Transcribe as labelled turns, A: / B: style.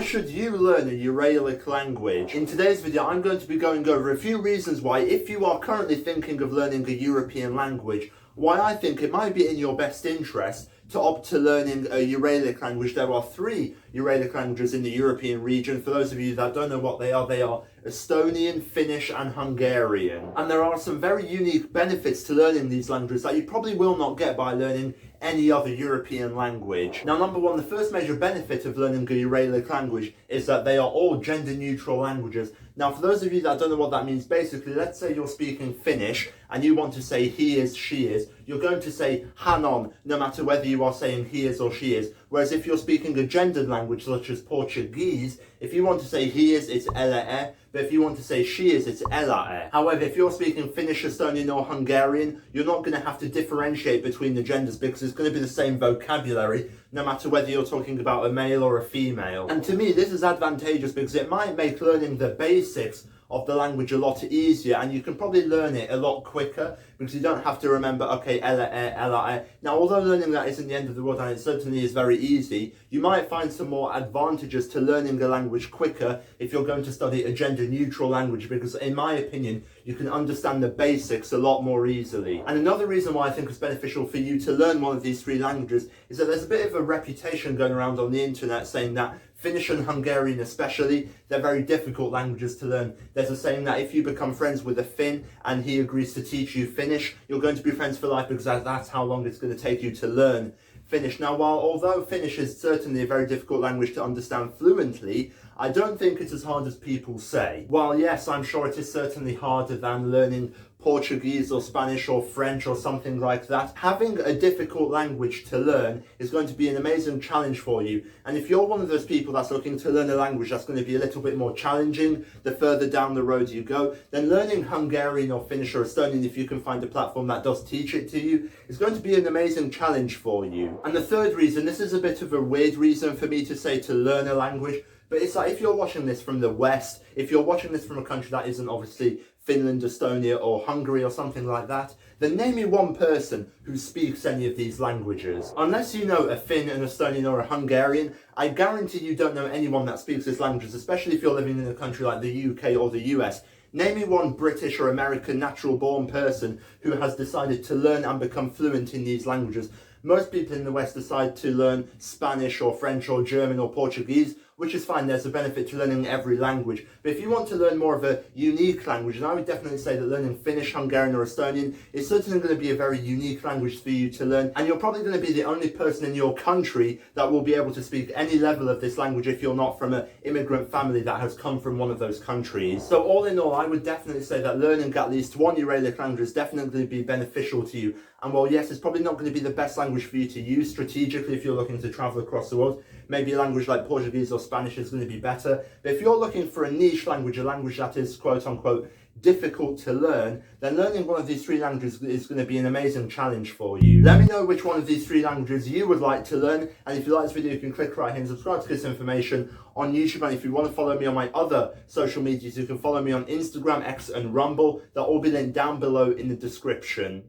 A: Why should you learn a Uralic language? In today's video, I'm going to be going over a few reasons why, if you are currently thinking of learning a European language, why I think it might be in your best interest to opt to learning a Uralic language. There are 3 Uralic languages in the European region. For those of you that don't know what they are Estonian, Finnish and Hungarian. And there are some very unique benefits to learning these languages that you probably will not get by learning any other European language. Now, number 1, the first major benefit of learning a Uralic language is that they are all gender neutral languages. Now, for those of you that don't know what that means, basically, let's say you're speaking Finnish and you want to say he is, she is, you're going to say hän on, no matter whether you are saying he is or she is. Whereas if you're speaking a gendered language such as Portuguese, if you want to say he is, it's ela e, but if you want to say she is, it's ela e. However, if you're speaking Finnish, Estonian or Hungarian, you're not going to have to differentiate between the genders because it's going to be the same vocabulary, no matter whether you're talking about a male or a female. And to me, this is advantageous because it might make learning the basics of the language a lot easier, and you can probably learn it a lot quicker because you don't have to remember, okay, ela e, ela e. Now, although learning that isn't the end of the world and it certainly is very easy, you might find some more advantages to learning a language quicker if you're going to study a gender neutral language, because in my opinion, you can understand the basics a lot more easily. And another reason why I think it's beneficial for you to learn one of these 3 languages is that there's a bit of a reputation going around on the internet saying that Finnish and Hungarian especially, they're very difficult languages to learn. There's a saying that if you become friends with a Finn and he agrees to teach you Finnish, you're going to be friends for life because that's how long it's going to take you to learn Finnish. Now, although Finnish is certainly a very difficult language to understand fluently, I don't think it's as hard as people say. While yes, I'm sure it is certainly harder than learning Portuguese or Spanish or French or something like that, having a difficult language to learn is going to be an amazing challenge for you. And if you're one of those people that's looking to learn a language that's going to be a little bit more challenging the further down the road you go, then learning Hungarian or Finnish or Estonian, if you can find a platform that does teach it to you, is going to be an amazing challenge for you. And the third reason, this is a bit of a weird reason for me to say to learn a language, but it's like if you're watching this from the West, if you're watching this from a country that isn't obviously Finland, Estonia or Hungary or something like that, then name me one person who speaks any of these languages. Unless you know a Finn, an Estonian or a Hungarian, I guarantee you don't know anyone that speaks these languages, especially if you're living in a country like the UK or the US. Name me one British or American natural born person who has decided to learn and become fluent in these languages. Most people in the West decide to learn Spanish or French or German or Portuguese, which is fine. There's a benefit to learning every language. But if you want to learn more of a unique language, and I would definitely say that learning Finnish, Hungarian or Estonian is certainly going to be a very unique language for you to learn. And you're probably going to be the only person in your country that will be able to speak any level of this language if you're not from an immigrant family that has come from one of those countries. So all in all, I would definitely say that learning at least one Uralic language is definitely be beneficial to you. And while yes, it's probably not going to be the best language for you to use strategically if you're looking to travel across the world, maybe a language like Portuguese or Spanish is going to be better. But if you're looking for a niche language, a language that is quote unquote difficult to learn, then learning one of these 3 languages is going to be an amazing challenge for you. Let me know which one of these 3 languages you would like to learn, and if you like this video, you can click right here and subscribe to this information on YouTube. And if you want to follow me on my other social medias, you can follow me on Instagram, X and Rumble. They'll all be linked down below in the description.